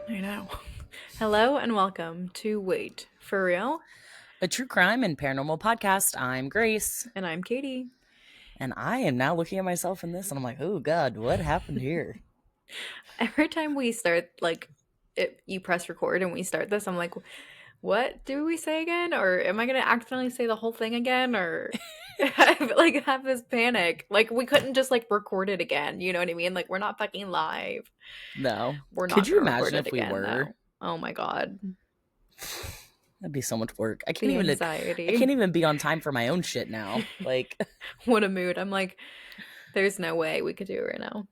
I know. Hello and welcome to Wait for Real, A true crime and paranormal podcast. I'm Grace, and I'm Katie. and I am now looking at myself in this, and I'm like, oh God, what happened here? Every time we start, you press record and we start this, I'm like, what do we say again? Or am I gonna accidentally say the whole thing again? Or I have this panic. Like we couldn't just record it again. You know what I mean? Like we're not fucking live. No. We're Could not you gonna record imagine it if we again were? though. Oh my god, That'd be so much work. the I can't anxiety. even be on time for my own shit now. Like, What a mood. I'm like, there's no way we could do it right now.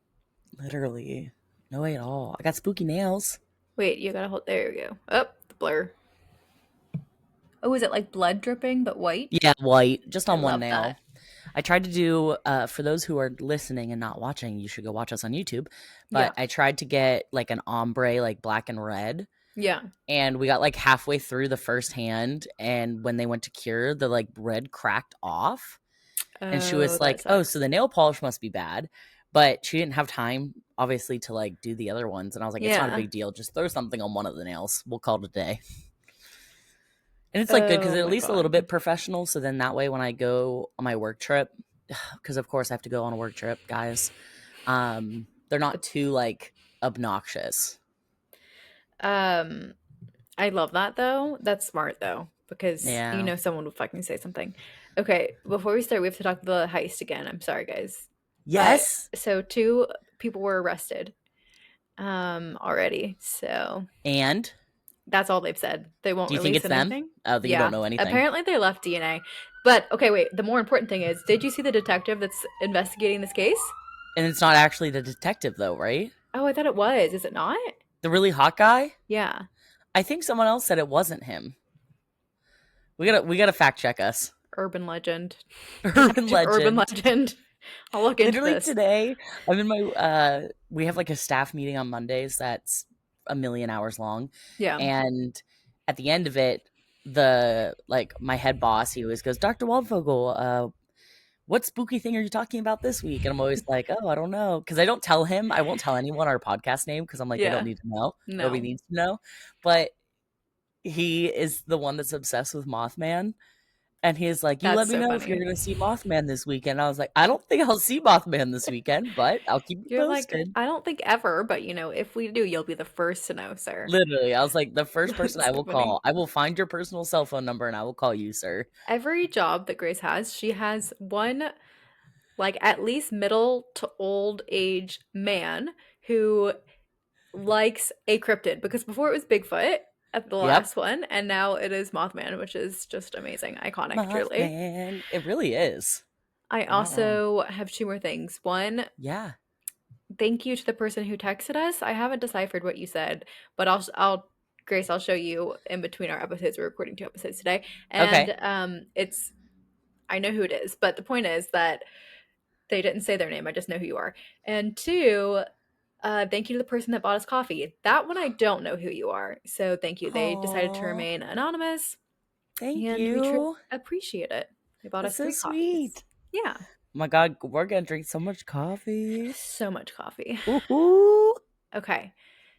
literally, no way at all. I got spooky nails. Wait, you gotta hold. There you go. Up the blur. Oh, is it like blood dripping but white? Yeah, white, just I on one love nail. that. I tried to do, for those who are listening and not watching, you should go watch us on YouTube. Yeah. But I tried to get like an ombre, like black and red. Yeah. And we got like halfway through the first hand, and when they went to cure, the like red cracked off, and she Oh, was that like, oh, so sucks. the nail polish must be bad. But she didn't have time obviously to like do the other ones, and I was like, it's not a Yeah. big deal, just throw something on one of the nails, we'll call it a day. And it's like good because Oh at my least a little God. bit professional, so then that way when I go on my work trip, because of course I have to go on a work trip, guys, they're not too like obnoxious. Um, I love that though. That's smart though, because Yeah. someone would fucking say something. Okay, before we start, we have to talk about the heist again. I'm sorry, guys. Yes. So two people were arrested already. So And that's all they've said. They won't do you think release it's them? anything. Oh, that you don't Yeah. know anything. Apparently they left DNA. But okay, wait. The more important thing is, did you see the detective that's investigating this case? And it's not actually the detective, though, right? Oh, I thought it was. Is it not? The really hot guy? Yeah. I think someone else said it wasn't him. We gotta fact check us. Urban legend. Urban Detective urban legend. legend. I'll look into Literally this. today, I'm in my we have like a staff meeting on Mondays that's a million hours long. Yeah. And at the end of it, the like my head boss, he always goes, Dr. Waldvogel, what spooky thing are you talking about this week? And I'm always like, oh, I don't know. Because I don't tell him, I won't tell anyone our podcast name because I'm like, they don't Yeah. need to know. Nobody No. needs to know. But he is the one that's obsessed with Mothman. And he's like, you That's let me so know if you're funny. going to see Mothman this weekend. I was like, I don't think I'll see Mothman this weekend, but I'll keep you You're like, posted. I don't think ever, but if we do, you'll be the first to know, sir. Literally, I was like, the first person That's I so will funny. call, I will find your personal cell phone number and I will call you, sir. Every job that Grace has, she has one at least middle to old age man who likes a cryptid because before it was Bigfoot at the Yep. last one, and now it is Mothman, which is just amazing, iconic, truly. Mothman. It really is. I You're not wrong. also have two more things. One, Yeah. thank you to the person who texted us. I haven't deciphered what you said, but Grace, I'll show you in between our episodes. We're recording two episodes today, Okay. and it's I know who it is, but the point is that they didn't say their name. I just know who you are. And two, thank you to the person that bought us coffee. That one I don't know who you are. So thank you. They decided to Oh, remain anonymous thank and we truly you. appreciate it. They bought That's us so three coffees. sweet. Yeah. Oh my God, we're gonna drink so much coffee. So much coffee. Woohoo! Okay.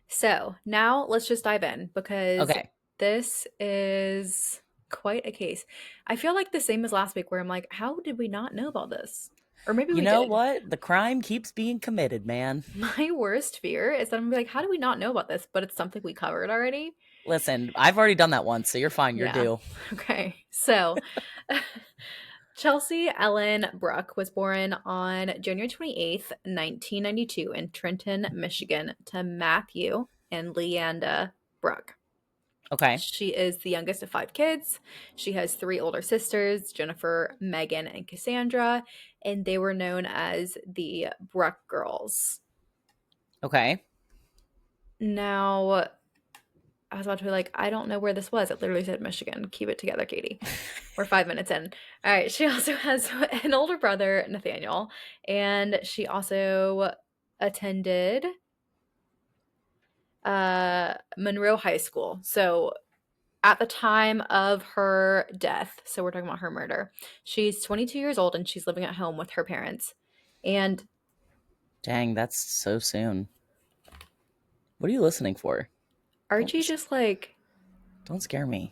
So now let's just dive in because Okay. this is quite a case. I feel like the same as last week where I'm like, how did we not know about this? Or maybe You we know did. what? The crime keeps being committed, man. My worst fear is that I'm gonna be like, how do we not know about this? But it's something we covered already. Listen, I've already done that once, so you're fine. You're Yeah. due. Okay. So Chelsea Ellen Bruck was born on January 28th, 1992 in Trenton, Michigan to Matthew and Leanda Bruck. Okay. She is the youngest of five kids. She has three older sisters, Jennifer, Megan, and Cassandra, and they were known as the Bruck girls. Okay. Now, I was about to be like, I don't know where this was. It literally said Michigan. Keep it together, Katie. We're 5 minutes in. All right. She also has an older brother, Nathaniel, and she also attended Monroe High School. So at the time of her death, so we're talking about her murder, she's 22 years old and she's living at home with her parents. And Dang, that's so soon. What are you listening for? Archie Don't just like, don't scare me.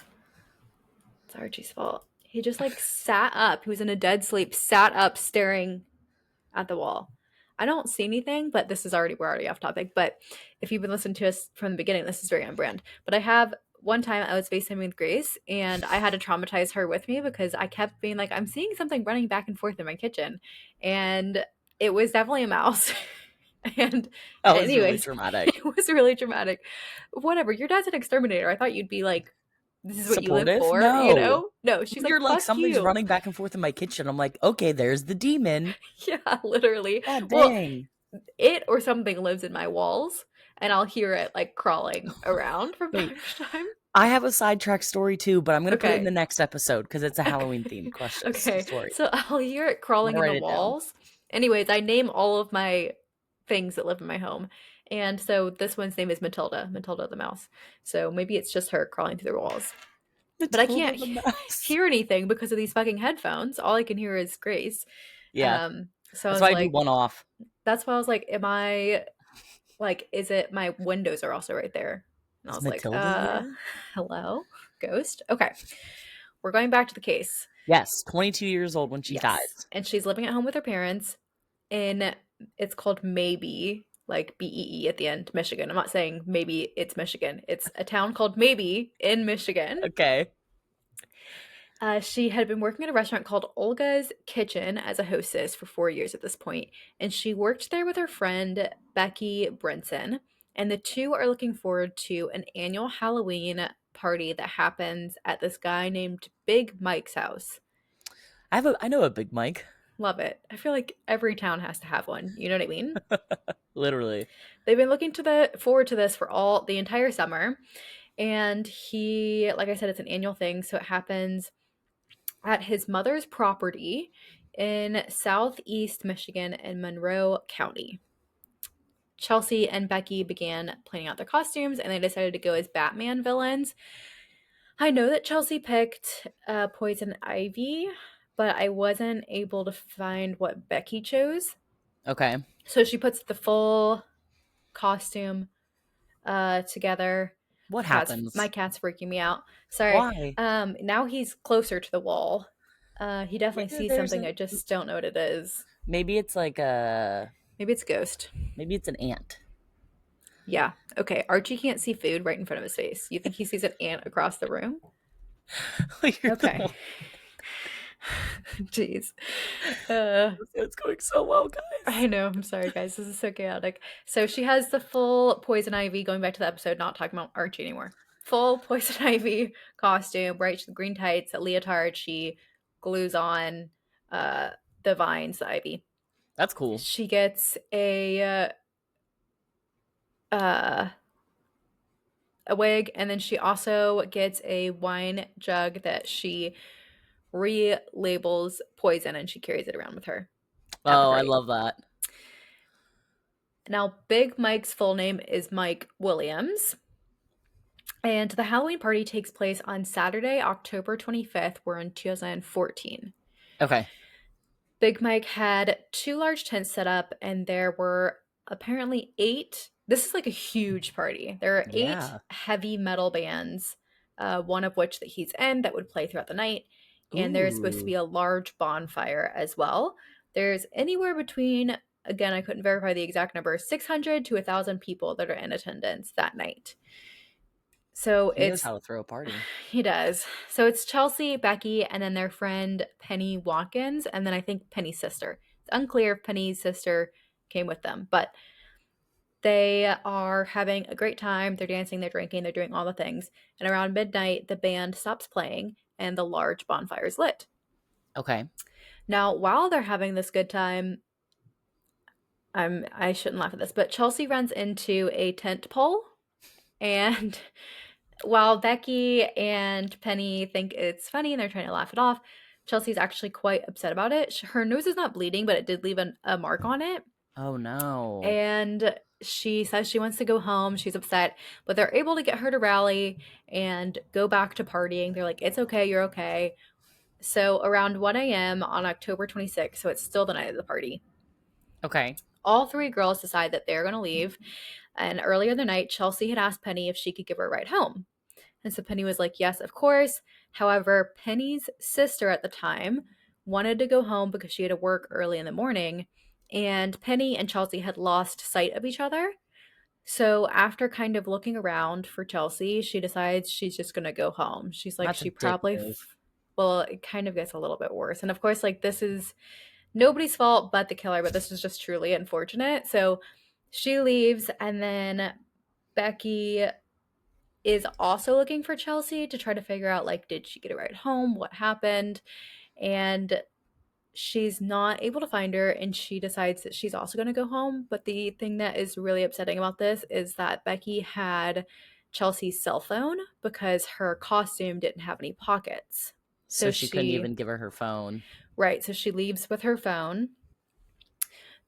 it's Archie's fault. He just like sat up. He was in a dead sleep, sat up staring at the wall. I don't see anything, but we're already off topic. But if you've been listening to us from the beginning, this is very on brand. But I have one time I was FaceTiming with Grace and I had to traumatize her with me because I kept being like, I'm seeing something running back and forth in my kitchen. And it was definitely a mouse. And That was really anyways, dramatic. it was really dramatic. Whatever, your dad's an exterminator. I thought you'd be like, this is what you live Supportive? for, you No. know? No, she's You're like, like, fuck something's you. running back and forth in my kitchen. I'm like, okay, there's the demon. Yeah, literally. God Well, dang. it or something lives in my walls and I'll hear it like crawling around from Wait, time to time. I have a sidetrack story too, but I'm gonna put it in Okay. the next episode because it's a Halloween Okay. themed question Okay. story. So I'll hear it I'm crawling gonna in the write it down. walls. Anyways, I name all of my things that live in my home. And so this one's name is Matilda, Matilda the mouse. So maybe it's just her crawling through the walls. But I Matilda can't the mouse. hear anything because of these fucking headphones. All I can hear is Grace. Yeah, So I that's was why I do like, one off. that's why I was like, am I like, is it my windows are also right there? And I Is was like, Matilda here? hello, ghost. Okay, we're going back to the case. Yes, 22 years old when she Yes, dies. and she's living at home with her parents in, it's called Maybe, like Bee at the end, Michigan. I'm not saying maybe it's Michigan. It's a town called Maybe in Michigan. Okay. She had been working at a restaurant called Olga's Kitchen as a hostess for 4 years at this point, and she worked there with her friend Becky Brinson. And the two are looking forward to an annual Halloween party that happens at this guy named Big Mike's house. I know a Big Mike. Love it. I feel like every town has to have one. You know what I mean? Literally. They've been looking to the forward to this for all the entire summer, and he, like I said, it's an annual thing, so it happens at his mother's property in southeast Michigan in Monroe County. Chelsea and Becky began planning out their costumes and they decided to go as Batman villains. I know that Chelsea picked Poison Ivy, but I wasn't able to find what Becky chose. Okay. So she puts the full costume together. What My happens? cat's freaking me out. Sorry. Why? Now he's closer to the wall. He definitely Maybe sees there's something. an I just don't know what it is. maybe it's like a Maybe it's a ghost. maybe it's an ant. Yeah. Okay. Archie can't see food right in front of his face. You think he sees an ant across the room? You're the Okay. one. Jeez. Uh, It's going so well, guys. I know. I'm sorry, guys. This is so chaotic. So she has the full poison ivy. Going back to the episode, not talking about Archie anymore. Full poison ivy costume, bright green tights, a leotard. She glues on uh, the vines, the ivy. That's cool. She gets uh, a wig, and then she also gets a wine jug that she relabels poison, and she carries it around with her at the Oh, I party. love that. Now, Big Mike's full name is Mike Williams. And the Halloween party takes place on Saturday, October 25th. We're in 2014. Okay. Big Mike had two large tents set up, and there were apparently eight. This is like a huge party. There are eight Yeah. heavy metal bands, one of which that he's in that would play throughout the night. And there's supposed to Ooh. be a large bonfire as well. There's anywhere between, again, I couldn't verify the exact number, 600 to 1,000 people that are in attendance that night. So He knows it's how to throw a party. he does. So it's Chelsea, Becky, and then their friend Penny Watkins, and then I think Penny's sister. It's unclear if Penny's sister came with them, but they are having a great time. They're dancing, they're drinking, they're doing all the things. And around midnight, the band stops playing and the large bonfire is lit. Okay. Now, while they're having this good time, I shouldn't laugh at this, but Chelsea runs into a tent pole and while Becky and Penny think it's funny and they're trying to laugh it off, Chelsea's actually quite upset about it. Her nose is not bleeding, but it did leave a mark on it. Oh no. And she says she wants to go home. She's upset, but they're able to get her to rally and go back to partying. They're like, it's okay, you're okay. So around 1 a.m. on October 26th, so it's still the night of the party, Okay. all three girls decide that they're going to leave. And earlier the night, Chelsea had asked Penny if she could give her a ride home. And so Penny was like, yes, of course. However, Penny's sister at the time wanted to go home because she had to work early in the morning. And Penny and Chelsea had lost sight of each other. So after kind of looking around for Chelsea, she decides she's just going to go home. She's like, That's a she dick probably, move. well, it kind of gets a little bit worse. And of course, like, this is nobody's fault but the killer, but this is just truly unfortunate. So she leaves, and then Becky is also looking for Chelsea to try to figure out, like, did she get a ride home? What happened? And she's not able to find her, and she decides that she's also going to go home. But the thing that is really upsetting about this is that Becky had Chelsea's cell phone because her costume didn't have any pockets. So So she couldn't she, even give her phone. right, so she leaves with her phone.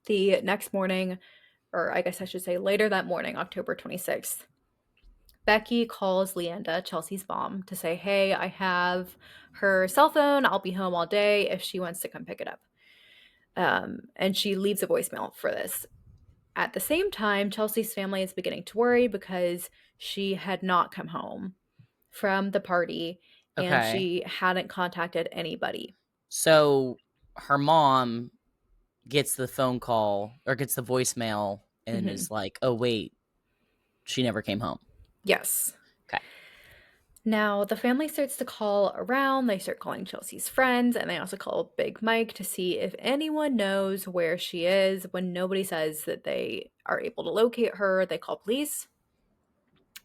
The next morning, or I guess I should say later that morning, October 26th, Becky calls Leanda, Chelsea's mom, to say, hey, I have her cell phone. I'll be home all day if she wants to come pick it up. And she leaves a voicemail for this. At the same time, Chelsea's family is beginning to worry because she had not come home from the party and Okay. she hadn't contacted anybody. So her mom gets the phone call or gets the voicemail and Hmm. is like, "Oh wait, she never came home." Yes. Okay. Now, the family starts to call around. They start calling Chelsea's friends, and they also call Big Mike to see if anyone knows where she is. When nobody says that they are able to locate her, they call police.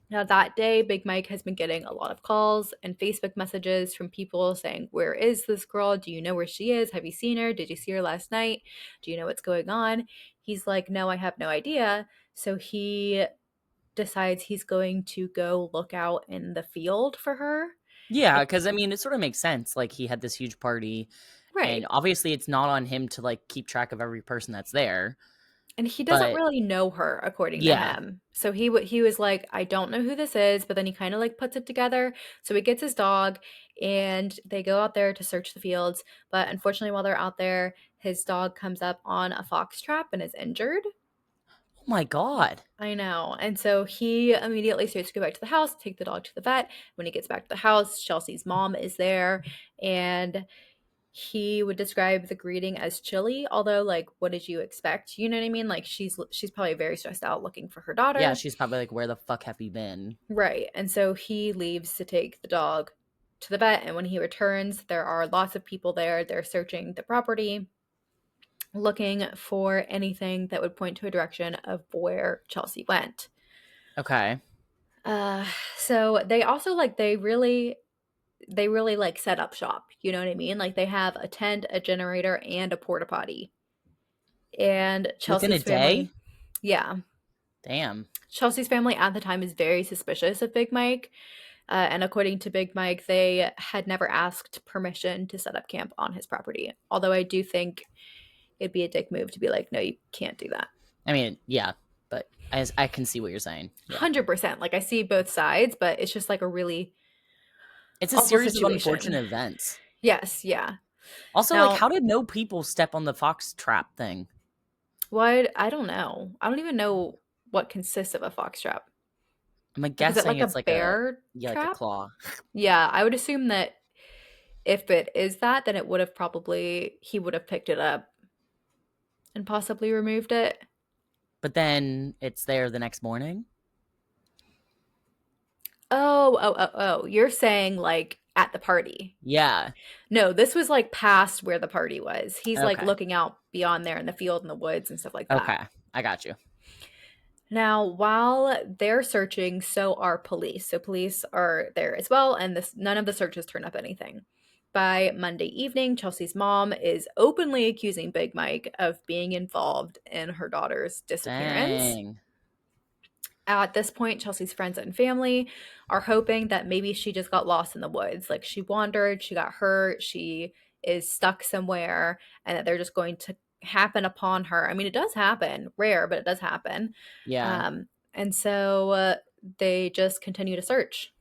Now, that day, Big Mike has been getting a lot of calls and Facebook messages from people saying, where is this girl? Do you know where she is? Have you seen her? Did you see her last night? Do you know what's going on? He's like, no, I have no idea. So he decides he's going to go look out in the field for her. Yeah, Like, because I mean, it sort of makes sense. Like he had this huge party, and right. obviously, it's not on him to like keep track of every person that's there. And he doesn't But really know her, according to yeah, him. So he was like, I don't know who this is, but then he kind of like puts it together. So he gets his dog, and they go out there to search the fields. But unfortunately, while they're out there, his dog comes up on a fox trap and is injured. oh my god, I know. And so he immediately starts to go back to the house, take the dog to the vet. When he gets back to the house, Chelsea's mom is there, and he would describe the greeting as chilly, although, like, what did you expect? You know what I mean? Like, she's probably very stressed out looking for her yeah, daughter. she's probably like, "Where the fuck have you been?" Right. And so he leaves to take the dog to the vet, and when he returns, there are lots of people there. They're searching the property, looking for anything that would point to a direction of where Chelsea went. Okay, Uh so they also, like, they really like set up shop, you know what I mean? Like, they have a tent, a generator, and a porta potty. And within a Chelsea's day. family, yeah. Damn. Chelsea's family at the time is very suspicious of Big Mike. And according to Big Mike, they had never asked permission to set up camp on his property. Although I do think it'd be a dick move to be like, no, you can't do that. I mean, yeah, but I can see what you're saying. Yeah, 100%. Like, I see both sides, but it's just like a really it's a awful series of situation. unfortunate events. Yes, yeah. Also, like, Now, how did no people step on the fox trap thing? what? I don't know. I don't even know what consists of a fox trap. I'm Like, is it guessing like a it's like a bear yeah, like a trap? claw. Yeah, I would assume that if it is that, then it would have probably he would have picked it up and possibly removed it. But then it's there the next morning. Oh, oh, oh, oh. You're saying like at the party. Yeah. No, this was like past where the party was. He's like Okay. looking out beyond there in the field and the woods and stuff like that. Okay. I got you. Now, while they're searching, so are police. So police are there as well, and this none of the searches turn up anything. By Monday evening, Chelsea's mom is openly accusing Big Mike of being involved in her daughter's disappearance. Dang. At this point, Chelsea's friends and family are hoping that maybe she just got lost in the woods. Like, she wandered, she got hurt, she is stuck somewhere, and that they're just going to happen upon her. I mean, it does happen, rare, but it does happen. Yeah. And so they just continue to search.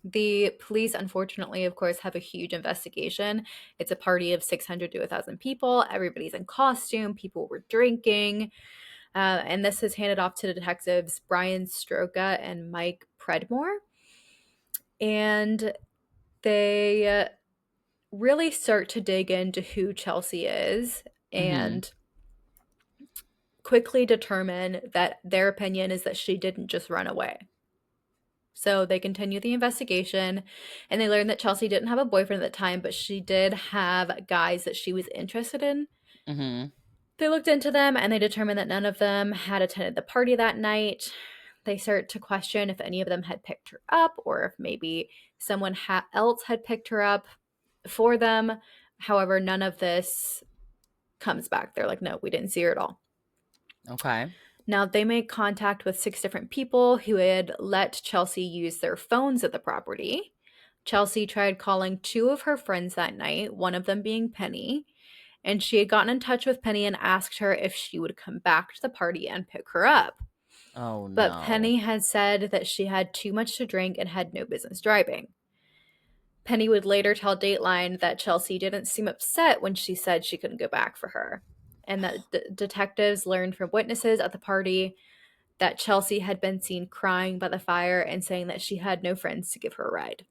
The police, unfortunately, of course, have a huge investigation. It's a party of 600 to 1,000 people. Everybody's in costume. People were drinking. And this is handed off to detectives Brian Stroka and Mike Predmore. And they really start to dig into who Chelsea is Mhm. and quickly determine that their opinion is that she didn't just run away. So they continue the investigation and they learn that Chelsea didn't have a boyfriend at the time, but she did have guys that she was interested in. Mhm. They looked into them and they determined that none of them had attended the party that night. They start to question if any of them had picked her up or if maybe someone else had picked her up for them. However, none of this comes back. They're like, no, we didn't see her at all. Okay. Now, they made contact with 6 different people who had let Chelsea use their phones at the property. Chelsea tried calling 2 of her friends that night, one of them being Penny, and she had gotten in touch with Penny and asked her if she would come back to the party and pick her up. Oh But no. Penny had said that she had too much to drink and had no business driving. Penny would later tell Dateline that Chelsea didn't seem upset when she said she couldn't go back for her, and that detectives learned from witnesses at the party that Chelsea had been seen crying by the fire and saying that she had no friends to give her a ride.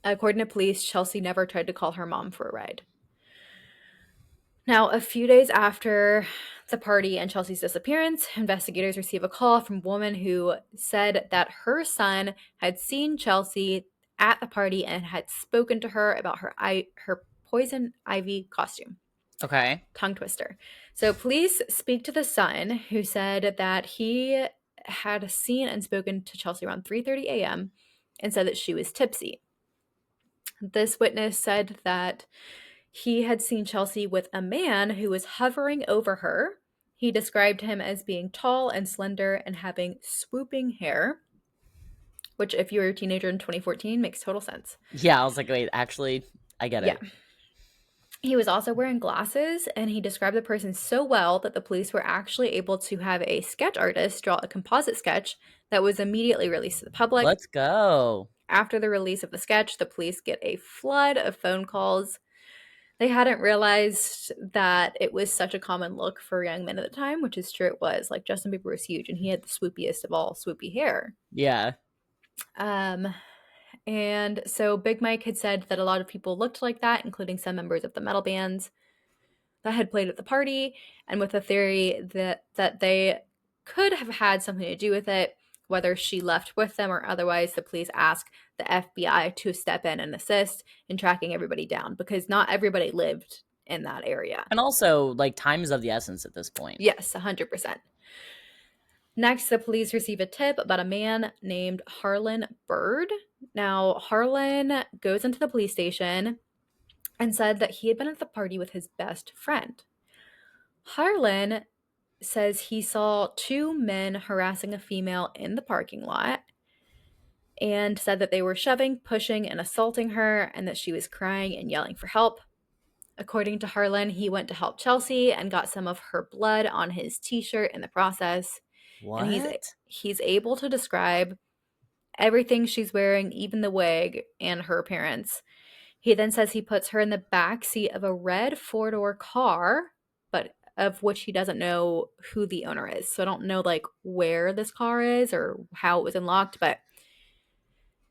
According to police, Chelsea never tried to call her mom for a ride. Now, a few days after the party and Chelsea's disappearance, investigators receive a call from a woman who said that her son had seen Chelsea at the party and had spoken to her about her poison ivy costume. Okay. Tongue twister. So police speak to the son, who said that he had seen and spoken to Chelsea around 3:30 a.m. and said that she was tipsy. This witness said that he had seen Chelsea with a man who was hovering over her. He described him as being tall and slender and having swooping hair, which, if you were a teenager in 2014, makes total sense. Yeah, I was like, wait, actually, I get Yeah. it. He was also wearing glasses, and he described the person so well that the police were actually able to have a sketch artist draw a composite sketch that was immediately released to the public. Let's go. After the release of the sketch, the police get a flood of phone calls. They hadn't realized that it was such a common look for young men at the time, which is true, it was. Like, Justin Bieber was huge, and he had the swoopiest of all swoopy hair. Yeah. Um, and so Big Mike had said that a lot of people looked like that, including some members of the metal bands that had played at the party, and with the theory that they could have had something to do with it, whether she left with them or otherwise. The police asked the FBI to step in and assist in tracking everybody down because not everybody lived in that area. And also, like, time is of the essence at this point. Yes, 100%. Next, the police receive a tip about a man named Harlan Bird. Now, Harlan goes into the police station and said that he had been at the party with his best friend. Harlan says he saw 2 men harassing a female in the parking lot and said that they were shoving, pushing, and assaulting her and that she was crying and yelling for help. According to Harlan, he went to help Chelsea and got some of her blood on his t-shirt in the process. And What? he's able to describe everything she's wearing, even the wig and her appearance. He then says he puts her in the back seat of a red 4-door car, but of which he doesn't know who the owner is. So I don't know like where this car is or how it was unlocked, but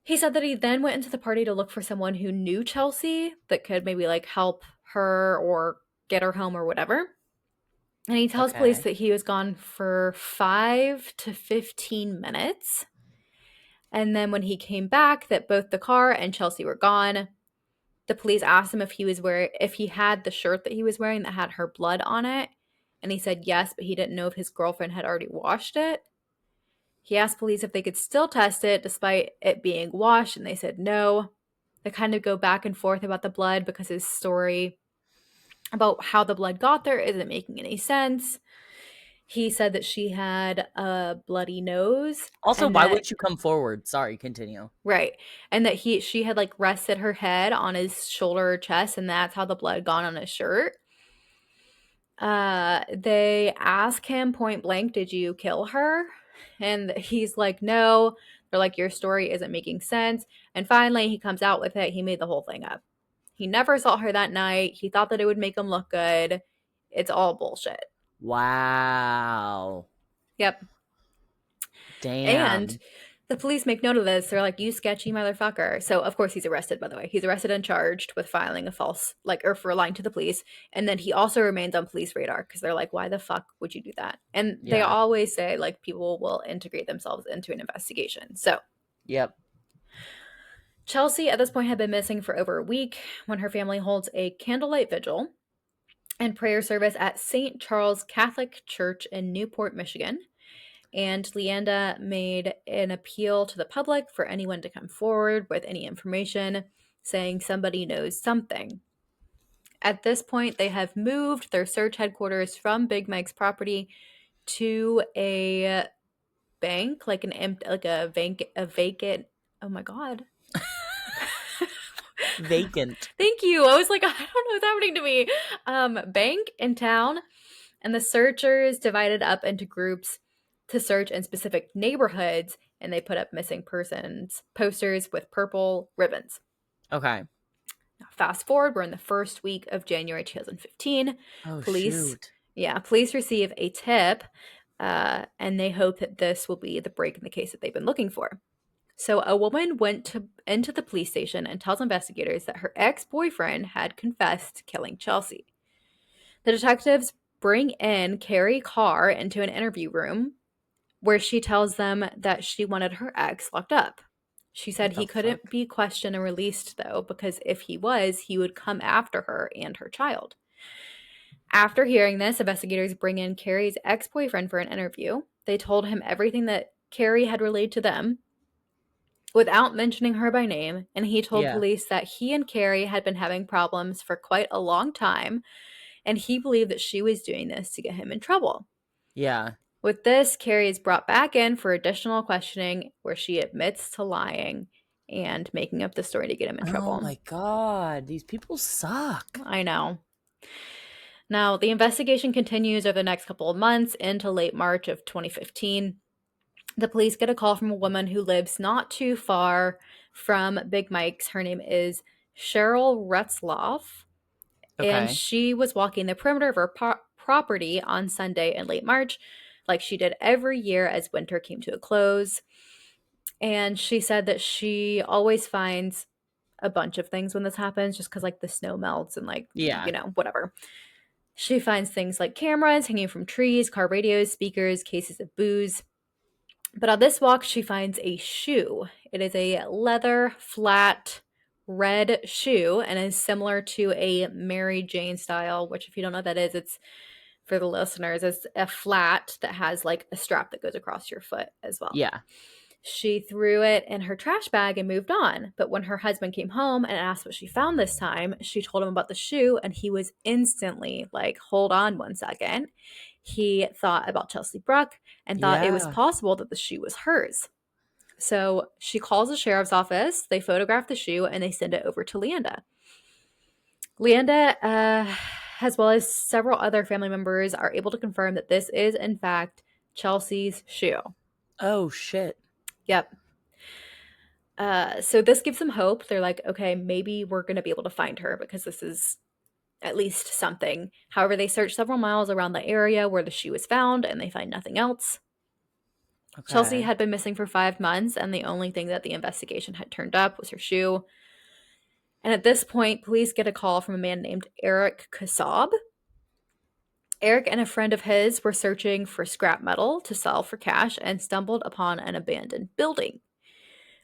he said that he then went into the party to look for someone who knew Chelsea that could maybe like help her or get her home or whatever. And he tells police Okay. that he was gone for 5 to 15 minutes. And then when he came back, that both the car and Chelsea were gone. The police asked him if he had the shirt that he was wearing that had her blood on it, and he said yes, but he didn't know if his girlfriend had already washed it. He asked police if they could still test it despite it being washed, and they said no. They kind of go back and forth about the blood because his story about how the blood got there isn't making any sense. He said that she had a bloody nose Also, and why that would you come forward? Sorry, continue. right, and that she had like rested her head on his shoulder or chest, and that's how the blood got on his shirt. They ask him point blank, "Did you kill her?" And he's like, "No." They're like, "Your story isn't making sense." And finally, he comes out with it. He made the whole thing up. He never saw her that night. He thought that it would make him look good. It's all bullshit. Wow. Yep. And Damn. the police make note of this. They're like, "You sketchy motherfucker." So, of course, he's arrested, by the way. He's arrested and charged with filing a false, like, or for lying to the police. And then he also remains on police radar because they're like, "Why the fuck would you do that?" And they Yeah. always say, like, people will integrate themselves into an investigation. So, Yep. Chelsea at this point had been missing for over a week when her family holds a candlelight vigil and prayer service at St. Charles Catholic Church in Newport, Michigan. And Leanda made an appeal to the public for anyone to come forward with any information, saying somebody knows something. At this point, they have moved their search headquarters from Big Mike's property to a bank, like a vacant. Oh my god! Vacant. Thank you. I was like, I don't know what's happening to me. Bank in town, and the searchers divided up into groups to search in specific neighborhoods, and they put up missing persons posters with purple ribbons. Okay. Now, fast forward, we're in the first week of January 2015. Oh, Police, shoot. yeah, police receive a tip, and they hope that this will be the break in the case that they've been looking for. So a woman went into the police station and tells investigators that her ex-boyfriend had confessed to killing Chelsea. The detectives bring in Carrie Carr into an interview room where she tells them that she wanted her ex locked up. She said What he the couldn't fuck? be questioned and released, though, because if he was, he would come after her and her child. After hearing this, investigators bring in Carrie's ex boyfriend for an interview. They told him everything that Carrie had relayed to them without mentioning her by name, and he told Yeah. police that he and Carrie had been having problems for quite a long time, and he believed that she was doing this to get him in trouble. Yeah. With this, Carrie is brought back in for additional questioning where she admits to lying and making up the story to get him in Oh trouble. my god. These people suck. I know. Now, the investigation continues over the next couple of months into late March of 2015. The police get a call from a woman who lives not too far from Big Mike's. Her name is Cheryl Retzloff, and Okay. she was walking the perimeter of her property on Sunday in late March, like she did every year as winter came to a close. And she said that she always finds a bunch of things when this happens just because, like, the snow melts and, like, Yeah. whatever. She finds things like cameras hanging from trees, car radios, speakers, cases of booze. But on this walk, she finds a shoe. It is a leather, flat, red shoe and is similar to a Mary Jane style, which, if you don't know what that is, it's for the listeners, it's a flat that has like a strap that goes across your foot as well. Yeah. She threw it in her trash bag and moved on. But when her husband came home and asked what she found this time, she told him about the shoe, and he was instantly like, hold on one second. He thought about Chelsea Bruck and thought it was Yeah. possible that the shoe was hers. So she calls the sheriff's office, they photograph the shoe, and they send it over to Leanda. Leanda, as well as several other family members, are able to confirm that this is, in fact, Chelsea's shoe. Oh shit. Yep. So this gives them hope. They're like, okay, maybe we're going to be able to find her because this is at least something. However, they search several miles around the area where the shoe was found and they find nothing else. Chelsea Okay. had been missing for 5 months, and the only thing that the investigation had turned up was her shoe. And at this point, police get a call from a man named Eric Kassab. Eric and a friend of his were searching for scrap metal to sell for cash and stumbled upon an abandoned building.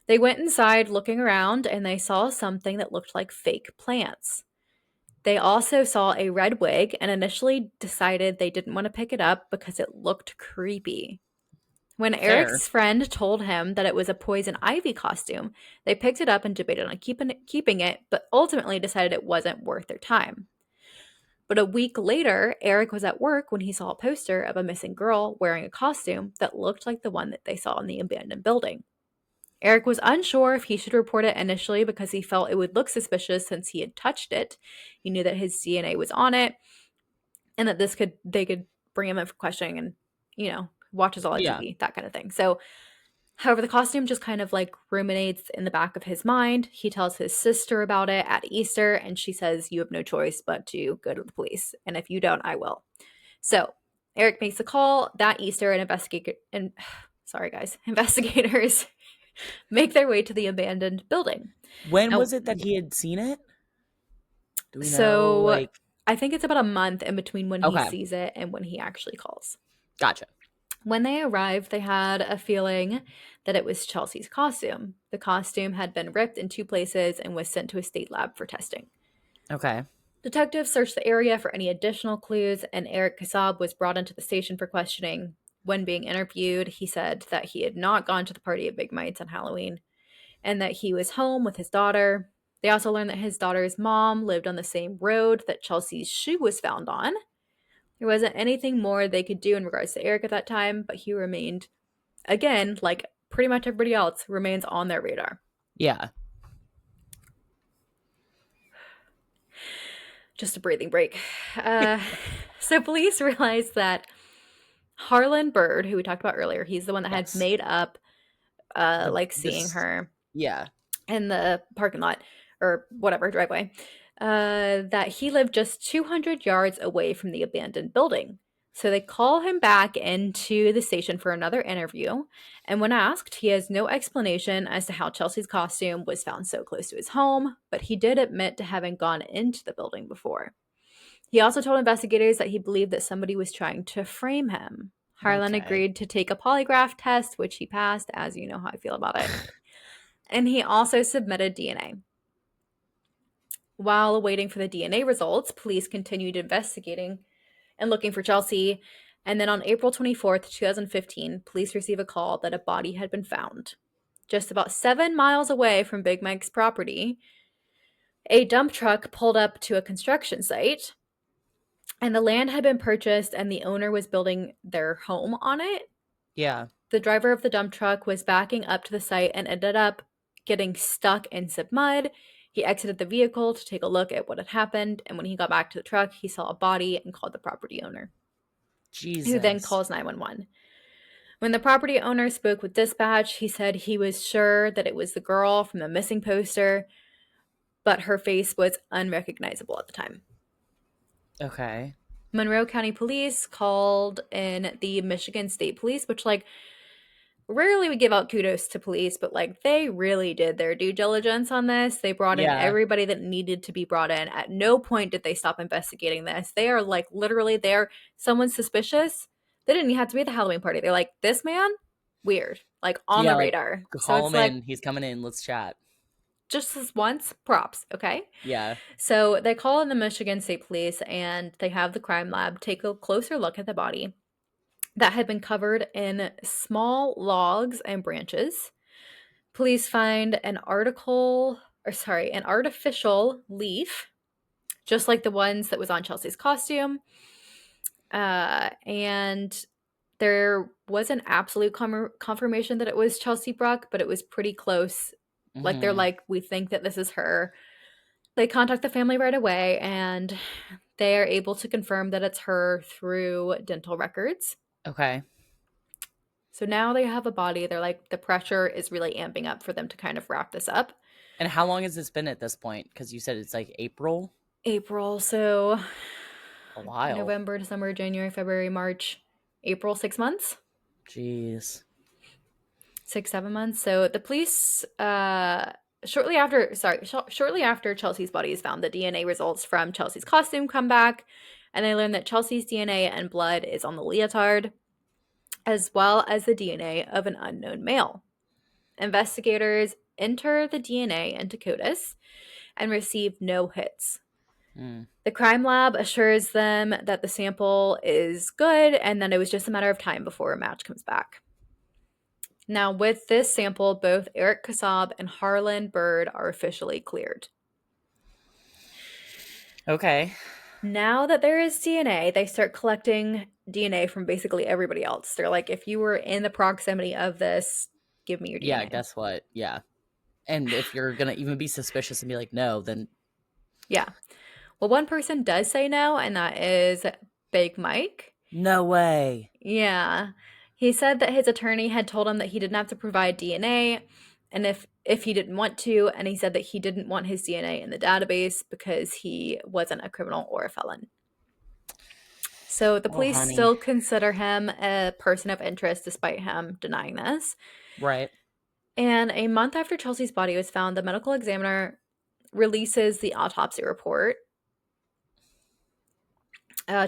They went inside looking around and they saw something that looked like fake plants. They also saw a red wig and initially decided they didn't want to pick it up because it looked creepy. When Fair. Eric's friend told him that it was a poison ivy costume, they picked it up and debated on keeping it, but ultimately decided it wasn't worth their time. But a week later, Eric was at work when he saw a poster of a missing girl wearing a costume that looked like the one that they saw in the abandoned building. Eric was unsure if he should report it initially because he felt it would look suspicious since he had touched it. He knew that his DNA was on it and that they could bring him in for questioning and, watches all the Yeah. TV, that kind of thing. So, however, the costume just kind of like ruminates in the back of his mind. He tells his sister about it at Easter, and she says, "You have no choice but to go to the police. And if you don't, I will." So Eric makes a call that Easter and sorry guys, investigators make their way to the abandoned building. When Now, was it that he had seen it? Do we know? so Like, I think it's about a month in between when he okay, sees it and when he actually calls. gotcha. When they arrived, they had a feeling that it was Chelsea's costume. The costume had been ripped in two places and was sent to a state lab for testing. Okay, Detectives searched the area for any additional clues, and Eric Kassab was brought into the station for questioning. When being interviewed, he said that he had not gone to the party at Big Mites on Halloween and that he was home with his daughter. They also learned that his daughter's mom lived on the same road that Chelsea's shoe was found on. There wasn't anything more they could do in regards to Eric at that time, but he remained, again, like pretty much everybody else, remains on their radar. yeah, Just a breathing break. Uh, so police realized that Harlan Bird, who we talked about earlier, he's the one that had yes. made up, The like seeing this, her yeah, in the parking lot or whatever driveway, that he lived just 200 yards away from the abandoned building. So they call him back into the station for another interview. And when asked, he has no explanation as to how Chelsea's costume was found so close to his home, but he did admit to having gone into the building before. He also told investigators that he believed that somebody was trying to frame him. Harlan okay. agreed to take a polygraph test, which he passed, as you know how I feel about it. And he also submitted DNA. While waiting for the DNA results, police continued investigating and looking for Chelsea. And then on April 24th, 2015, police received a call that a body had been found. Just about 7 miles away from Big Mike's property, a dump truck pulled up to a construction site, and the land had been purchased and the owner was building their home on it. Yeah, The driver of the dump truck was backing up to the site and ended up getting stuck in some mud. He exited the vehicle to take a look at what had happened, and when he got back to the truck, he saw a body and called the property owner, who then Jesus. calls 911. When the property owner spoke with dispatch, he said he was sure that it was the girl from the missing poster, but her face was unrecognizable at the time. Okay. Monroe County Police called in the Michigan State Police, which, like, rarely we give out kudos to police, but like they really did their due diligence on this. They brought in Yeah, everybody that needed to be brought in. At no point did they stop investigating this. They are like literally there. Someone's suspicious. They didn't even have to be at the Halloween party. They're like, this man, weird, like on yeah. the Like, radar. So call it's him like in. He's coming in. Let's chat. just this once, props, okay? Yeah. So they call in the Michigan State Police and they have the crime lab take a closer look at the body that had been covered in small logs and branches. Police find an artificial leaf, just like the ones that was on Chelsea's costume. And there was an absolute confirmation that it was Chelsea Bruck, but it was pretty close. Like, they're Hmm. like, we think that this is her. They contact the family right away, and they are able to confirm that it's her through dental records. Okay. So now they have a body. They're like, the pressure is really amping up for them to kind of wrap this up. And how long has this been at this point? Because you said it's like April. April, so A while. November, December, January, February, March, April, 6 months, Jeez. 6, 7 months. So the police, shortly after Chelsea's body is found, the DNA results from Chelsea's costume come back, and they learn that Chelsea's DNA and blood is on the leotard, as well as the DNA of an unknown male. Investigators enter the DNA into CODIS and receive no hits. Mm. The crime lab assures them that the sample is good and that it was just a matter of time before a match comes back. Now, with this sample, both Eric Kassab and Harlan Bird are officially cleared. Okay. Now that there is DNA, they start collecting DNA from basically everybody else. They're like, if you were in the proximity of this, give me your Yeah. DNA. Guess what? Yeah. And if you're gonna even be suspicious and be like, no, then Yeah. Well, one person does say no, and that is Big Mike. no way. Yeah. He said that his attorney had told him that he didn't have to provide DNA and if he didn't want to, and he said that he didn't want his DNA in the database because he wasn't a criminal or a felon. So the Oh, police honey. still consider him a person of interest despite him denying this. Right. And a month after Chelsea's body was found, the medical examiner releases the autopsy report.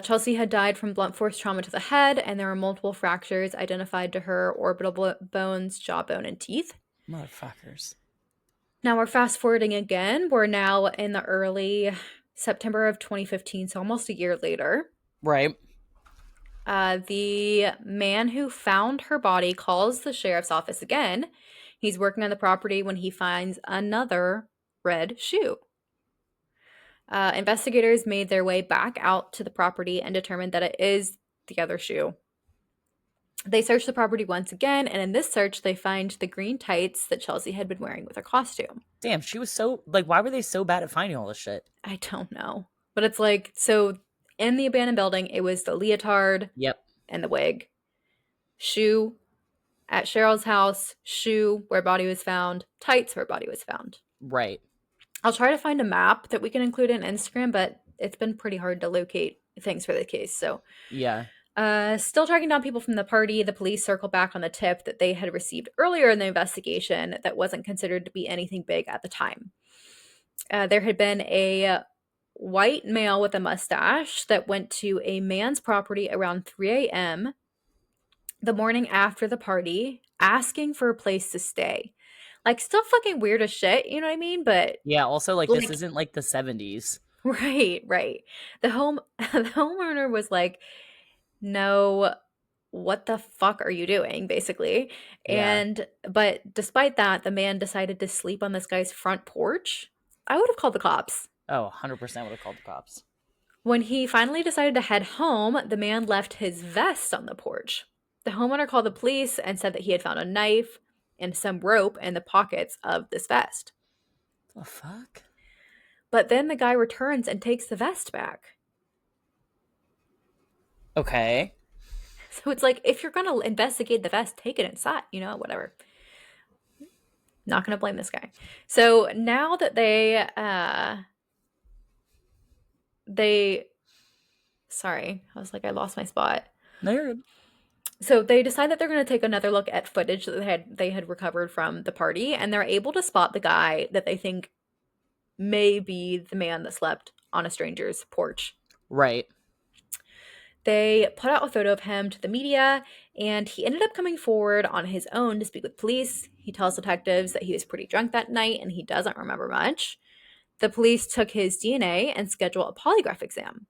Chelsea had died from blunt force trauma to the head, and there were multiple fractures identified to her orbital bones, jawbone, and teeth. Motherfuckers. Now we're fast forwarding again. We're now in the early September of 2015, so almost a year later. Right. The man who found her body calls the sheriff's office again. He's working on the property when he finds another red shoe. Investigators made their way back out to the property and determined that it is the other shoe. They search the property once again, and in this search, they find the green tights that Chelsea had been wearing with her costume. Damn, she was so like why were they so bad at finding all this shit? I don't know. But it's like, so in the abandoned building, it was the leotard Yep. and the wig. Shoe at Cheryl's house, shoe where body was found, tights where body was found. Right. I'll try to find a map that we can include in Instagram, but it's been pretty hard to locate things for the case. So Yeah. still tracking down people from the party, the police circle back on the tip that they had received earlier in the investigation that wasn't considered to be anything big at the time. There had been a white male with a mustache that went to a man's property around 3 a.m. the morning after the party asking for a place to stay. Like, still fucking weird as shit, you know what I mean? But, Yeah, also like this like, isn't like the 70s. right, right. The homeowner was like, "No, what the fuck are you doing?" basically. Yeah. But despite that, the man decided to sleep on this guy's front porch. I would have called the cops. Oh, 100% would have called the cops. When he finally decided to head home, the man left his vest on the porch. The homeowner called the police and said that he had found a knife and some rope in the pockets of this vest. The fuck? But then the guy returns and takes the vest back. Okay. So it's like, if you're going to investigate the vest, take it inside, whatever. Not going to blame this guy. So now that they, sorry, I was like, I lost my spot. No, you're good. So they decide that they're going to take another look at footage that they had recovered from the party, and they're able to spot the guy that they think may be the man that slept on a stranger's porch. Right. They put out a photo of him to the media, and he ended up coming forward on his own to speak with police. He tells detectives that he was pretty drunk that night and he doesn't remember much. The police took his DNA and scheduled a polygraph exam.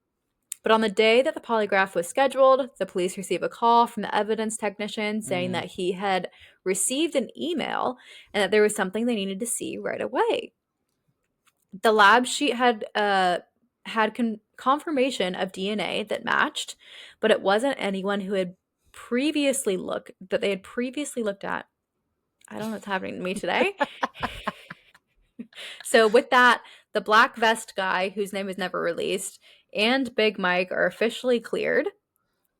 But on the day that the polygraph was scheduled, the police received a call from the evidence technician saying Mm. that he had received an email and that there was something they needed to see right away. The lab sheet had confirmation of DNA that matched, but it wasn't anyone who had previously looked at. I don't know what's happening to me today. So with that, the black vest guy, whose name was never released, and Big Mike are officially cleared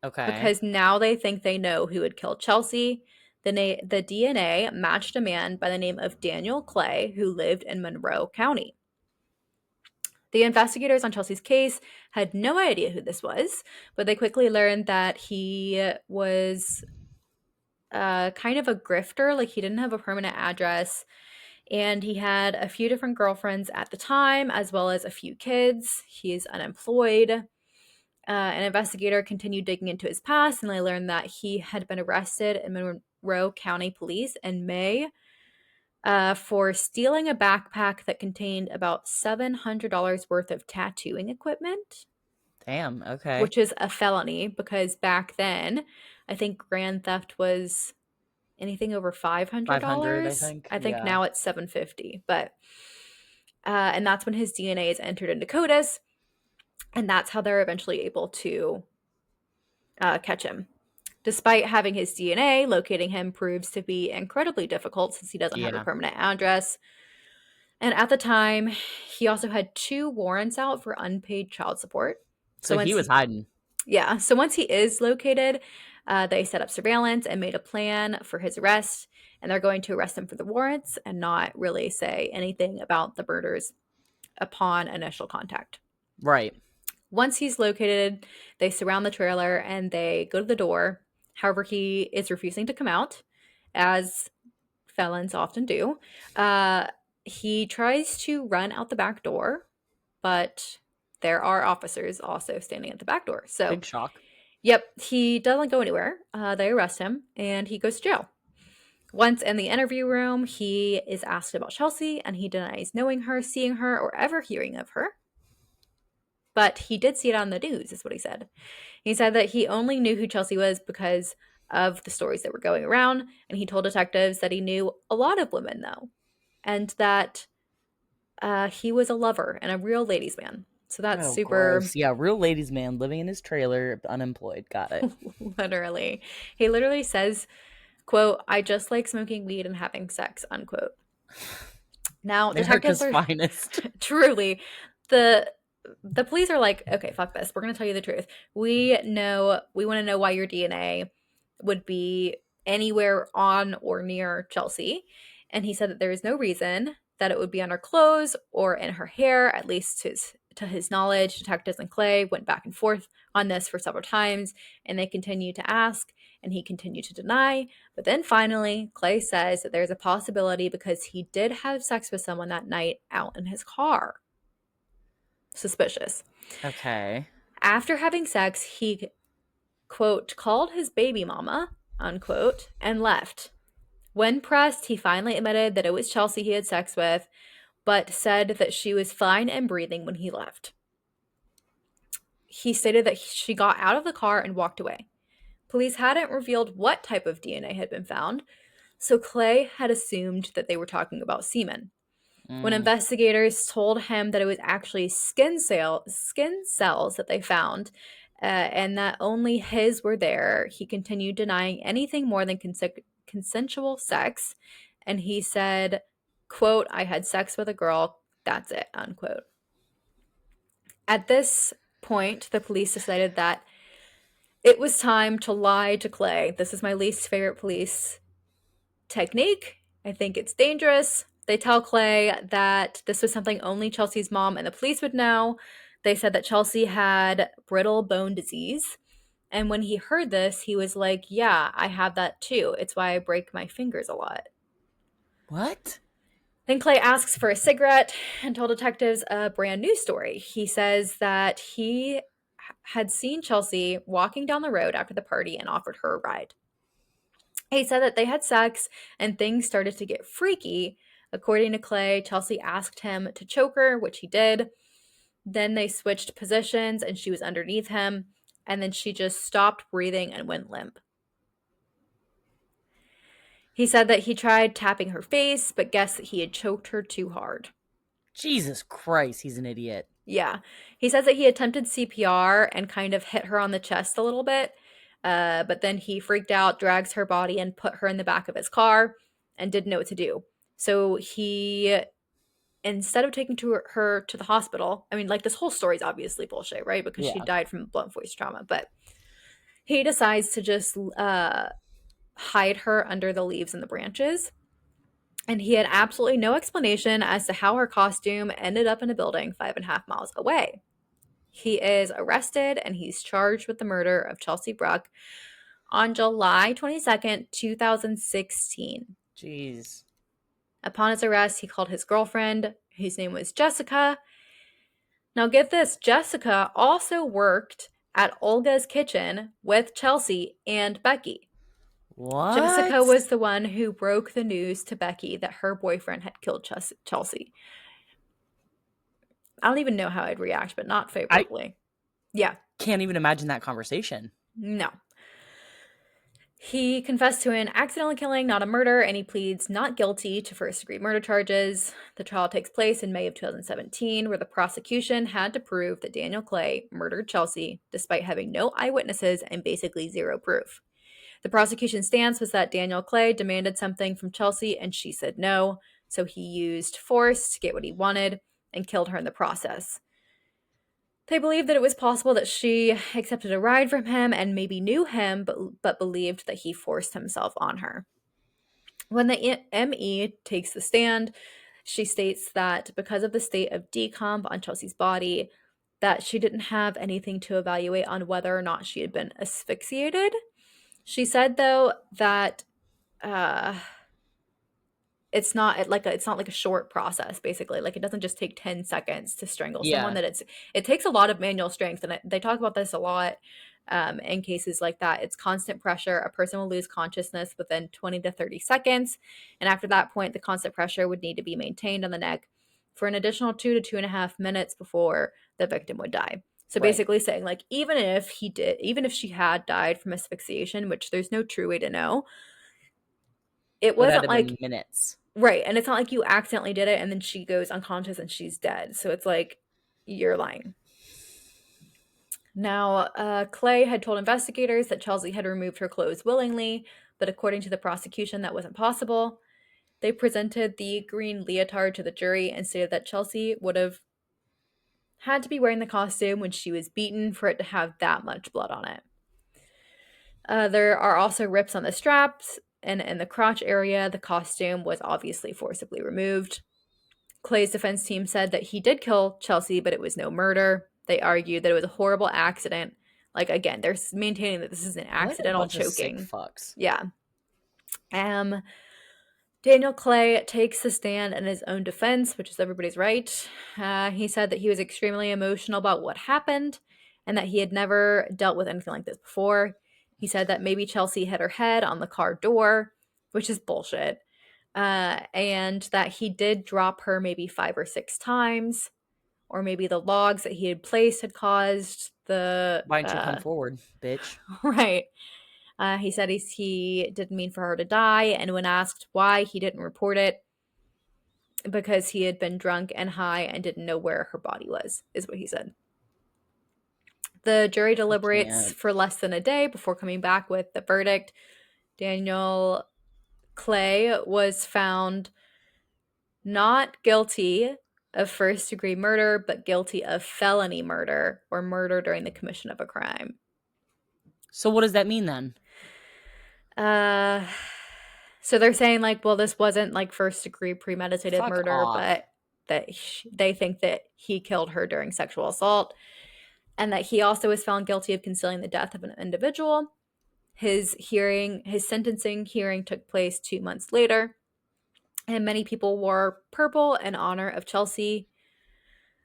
Okay. because now they think they know who had killed Chelsea. The DNA matched a man by the name of Daniel Clay who lived in Monroe County. The investigators on Chelsea's case had no idea who this was, but they quickly learned that he was kind of a grifter. Like, he didn't have a permanent address, and he had a few different girlfriends at the time, as well as a few kids. He is unemployed. An investigator continued digging into his past, and they learned that he had been arrested in Monroe County Police in May for stealing a backpack that contained about $700 worth of tattooing equipment, Damn. Okay. which is a felony because back then, I think grand theft was anything over 500, I $500. think. I think Yeah. now it's 750, but and that's when his DNA is entered into CODIS, and that's how they're eventually able to catch him. Despite having his DNA, locating him proves to be incredibly difficult since he doesn't have a Yeah. permanent address. And at the time, he also had 2 warrants out for unpaid child support. So So he was hiding. once he is located, they set up surveillance and made a plan for his arrest. And they're going to arrest him for the warrants and not really say anything about the murders upon initial contact. Right. Once he's located, they surround the trailer and they go to the door. However, he is refusing to come out, as felons often do. Uh, he tries to run out the back door, but there are officers also standing at the back door. So, Big shock. yep, he doesn't go anywhere. They arrest him and he goes to jail. Once in the interview room, he is asked about Chelsea and he denies knowing her, seeing her, or ever hearing of her. But he did see it on the news, is what he said. He said that he only knew who Chelsea was because of the stories that were going around, and he told detectives that he knew a lot of women, though, and that he was a lover and a real ladies' man. So that's Oh, super gross. Yeah, real ladies' man living in his trailer, unemployed. Got it. literally. He literally says, quote, "I just like smoking weed and having sex," unquote. Now, detectives America's are finest. truly the the police are like, okay, fuck this. We're gonna tell you the truth. We want to know why your DNA would be anywhere on or near Chelsea. And he said that there is no reason that it would be on her clothes or in her hair, at least to his knowledge. Detectives and Clay went back and forth on this for several times, and they continued to ask, and he continued to deny. But then finally, Clay says that there's a possibility because he did have sex with someone that night out in his car. Suspicious. Okay. After having sex, he, quote, called his baby mama, unquote, and left. When pressed, he finally admitted that it was Chelsea he had sex with, but said that she was fine and breathing when he left. He stated that she got out of the car and walked away. Police hadn't revealed what type of DNA had been found, so Clay had assumed that they were talking about semen. When Mm. investigators told him that it was actually skin cells that they found, and that only his were there, he continued denying anything more than consensual sex, and he said, quote, "I had sex with a girl, that's it," unquote. At this point, the police decided that it was time to lie to Clay. This is my least favorite police technique. I think it's dangerous. They tell Clay that this was something only Chelsea's mom and the police would know. They said that Chelsea had brittle bone disease. And when he heard this, he was like, "Yeah, I have that too. It's why I break my fingers a lot." What? Then Clay asks for a cigarette and told detectives a brand new story. He says that he had seen Chelsea walking down the road after the party and offered her a ride. He said that they had sex and things started to get freaky. According to Clay, Chelsea asked him to choke her, which he did. Then they switched positions and she was underneath him. And then she just stopped breathing and went limp. He said that he tried tapping her face, but guessed that he had choked her too hard. Jesus Christ, he's an idiot. Yeah. He says that he attempted CPR and kind of hit her on the chest a little bit. But then he freaked out, drags her body, and put her in the back of his car and didn't know what to do. So he, instead of taking her to the hospital, I mean, like, this whole story is obviously bullshit, right? Because she Yeah. died from blunt force trauma. But he decides to just hide her under the leaves and the branches. And he had absolutely no explanation as to how her costume ended up in a building 5.5 miles away. He is arrested and he's charged with the murder of Chelsea Bruck on July 22nd, 2016. Jeez. Upon his arrest, he called his girlfriend, whose name was Jessica. Now, get this, Jessica also worked at Olga's kitchen with Chelsea and Becky. Jessica What? was the one who broke the news to Becky that her boyfriend had killed Chelsea. I don't even know how I'd react, but not I favorably. Yeah, can't even imagine that conversation. no. He confessed to an accidental killing, not a murder, and he pleads not guilty to first-degree murder charges. The trial takes place in May of 2017, where the prosecution had to prove that Daniel Clay murdered Chelsea despite having no eyewitnesses and basically zero proof. The prosecution's stance was that Daniel Clay demanded something from Chelsea and she said no, so he used force to get what he wanted and killed her in the process. They believed that it was possible that she accepted a ride from him and maybe knew him, but believed that he forced himself on her. When the ME takes the stand, she states that because of the state of decomp on Chelsea's body, that she didn't have anything to evaluate on whether or not she had been asphyxiated. She said, though, that uh, it's not like a short process, basically. Like, it doesn't just take 10 seconds to strangle someone, Yeah, that it takes a lot of manual strength, and they talk about this a lot in cases like that. It's constant pressure. A person will lose consciousness within 20 to 30 seconds, and after that point, the constant pressure would need to be maintained on the neck for an additional 2 to 2.5 minutes before the victim would die. So right. basically saying, like, even if she had died from asphyxiation, which there's no true way to know, it It would have wasn't to been like minutes. right, and it's not like you accidentally did it and then she goes unconscious and she's dead. So it's like you're lying. Now, Clay had told investigators that Chelsea had removed her clothes willingly, but according to the prosecution, that wasn't possible. They presented the green leotard to the jury and stated that Chelsea would have had to be wearing the costume when she was beaten for it to have that much blood on it. There are also rips on the straps, and in the crotch area, the costume was obviously forcibly removed. Clay's defense team said that he did kill Chelsea, but it was no murder. They argued that it was a horrible accident. Like, again, they're maintaining that this is an What a accidental bunch of sick choking. fucks. Yeah. Um, Daniel Clay takes the stand in his own defense, which is everybody's right. He said that he was extremely emotional about what happened and that he had never dealt with anything like this before. He said that maybe Chelsea hit her head on the car door, which is bullshit, and that he did drop her maybe 5 or 6 times, or maybe the logs that he had placed had caused the Why didn't you come forward, bitch? right. He said he didn't mean for her to die, and when asked why, he didn't report it because he had been drunk and high and didn't know where her body was, is what he said. The jury I deliberates can't. for less than a day before coming back with the verdict. Daniel Clay was found not guilty of first degree murder, but guilty of felony murder or murder during the commission of a crime. So what does that mean then? Uh, so they're saying, like, well, this wasn't like first degree premeditated Fuck murder, off. but that they think that he killed her during sexual assault, and that he also was found guilty of concealing the death of an individual. His sentencing hearing took place 2 months later, and many people wore purple in honor of Chelsea.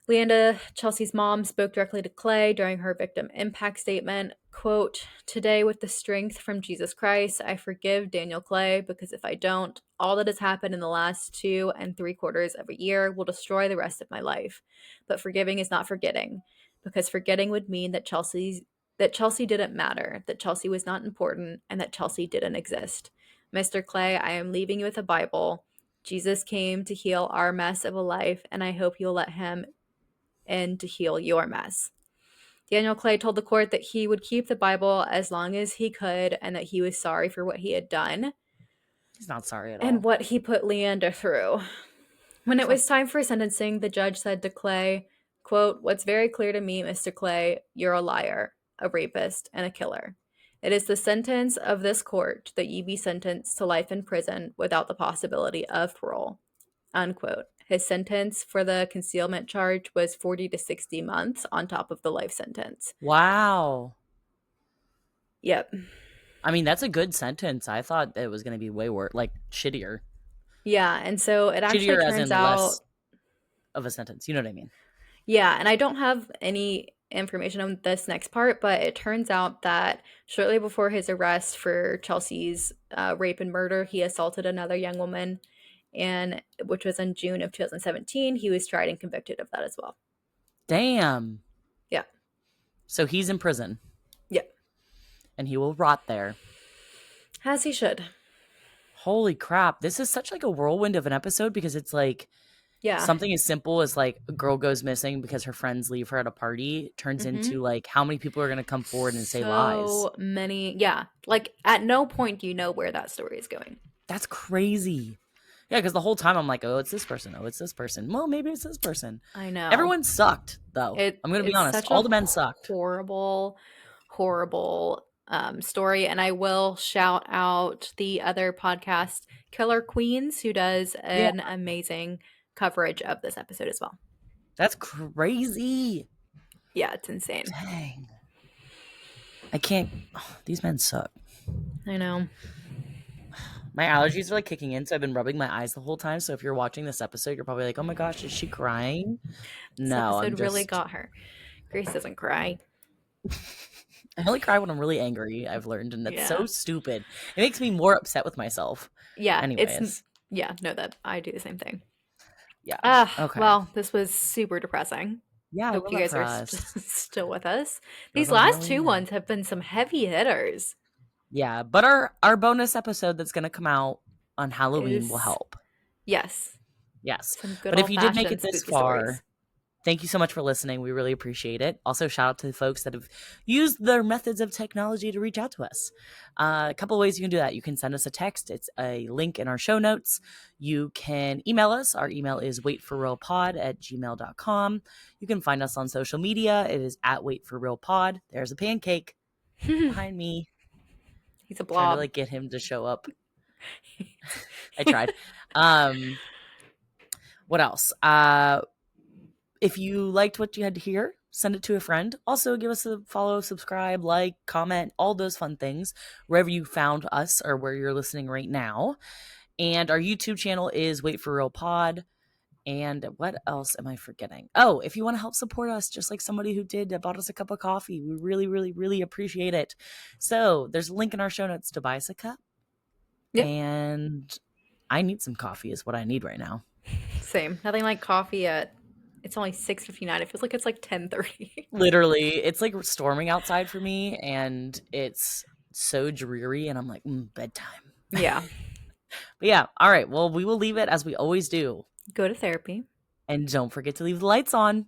Leanda, Chelsea's mom, spoke directly to Clay during her victim impact statement. Quote, "Today, with the strength from Jesus Christ, I forgive Daniel Clay, because if I don't, all that has happened in the last 2 3/4 of a year will destroy the rest of my life. But forgiving is not forgetting, because forgetting would mean that Chelsea didn't matter, that Chelsea was not important, and that Chelsea didn't exist. Mr. Clay, I am leaving you with a Bible. Jesus came to heal our mess of a life, and I hope you'll let him and to heal your mess." Daniel Clay told the court that he would keep the Bible as long as he could and that he was sorry for what he had done He's not sorry at and all. what he put Leander through. When it Fuck. was time for sentencing, the judge said to Clay, quote, "What's very clear to me, Mr. Clay, you're a liar, a rapist, and a killer. It is the sentence of this court that you be sentenced to life in prison without the possibility of parole." Unquote. His sentence for the concealment charge was 40 to 60 months on top of the life sentence. Wow. Yep. I mean, that's a good sentence. I thought it was going to be way worse, like shittier. Yeah, and so it actually Shittier as turns in out, less of a sentence. You know what I mean? yeah, and I don't have any information on this next part, but it turns out that shortly before his arrest for Chelsea's rape and murder, he assaulted another young woman, and which was in June of 2017. He was tried and convicted of that as well. Damn. Yeah. So he's in prison Yeah. and he will rot there. As he should. Holy crap. This is such like a whirlwind of an episode because it's like Yeah. something as simple as like a girl goes missing because her friends leave her at a party turns Mm-hmm. into like how many people are going to come forward and say lies. So many. Yeah. Like, at no point do you know where that story is going. That's crazy. Yeah, because the whole time I'm like, oh, it's this person. Oh, it's this person. Well, maybe it's this person. I know. Everyone sucked, though. I'm going to be It's honest. such a All the men sucked. horrible, horrible story. And I will shout out the other podcast, Killer Queens, who does Yeah. an amazing coverage of this episode as well. That's crazy. Yeah, it's insane. Dang. I can't. Oh, these men suck. I know. My allergies are like kicking in, so I've been rubbing my eyes the whole time. So if you're watching this episode, you're probably like, "Oh my gosh, is she crying?" This No, I'm episode really just. got her. Grace doesn't cry. I only cry when I'm really angry. I've learned, and that's so Yeah. stupid. It makes me more upset with myself. Yeah, Anyways, yeah, no, that I do the same thing. yeah. Ah, Okay. well, this was super depressing. Yeah, I Hope love you that guys for are us. still with us. Still These don't last go two anywhere. ones have been some heavy hitters. Yeah, but our bonus episode that's gonna come out on Halloween will Is help. yes, Yes. some good But if old you did make fashioned it this spooky stories. far, thank you so much for listening. We really appreciate it. Also, shout out to the folks that have used their methods of technology to reach out to us. A couple ways you can do that. You can send us a text. It's a link in our show notes. You can email us. Our email is waitforrealpod@gmail.com. You can find us on social media. It is at waitforrealpod. There's a pancake behind me. He's a Trying to blob. like get him to show up. I tried. Um, what else? If you liked what you had to hear, send it to a friend. Also, give us a follow, subscribe, like, comment, all those fun things wherever you found us or where you're listening right now. And our YouTube channel is Wait for Real Pod. And what else am I forgetting? Oh, if you want to help support us, just like somebody who did that bought us a cup of coffee, we really, really, really appreciate it. So there's a link in our show notes to buy us a cup. Yep, And I need some coffee, is what I need right now. same. Nothing like coffee at. It's only 6:59. It feels like it's like 10:30. Literally, it's like storming outside for me, and it's so dreary, and I'm like, bedtime. Yeah, But yeah, all right. Well, we will leave it as we always do. go to therapy. And don't forget to leave the lights on.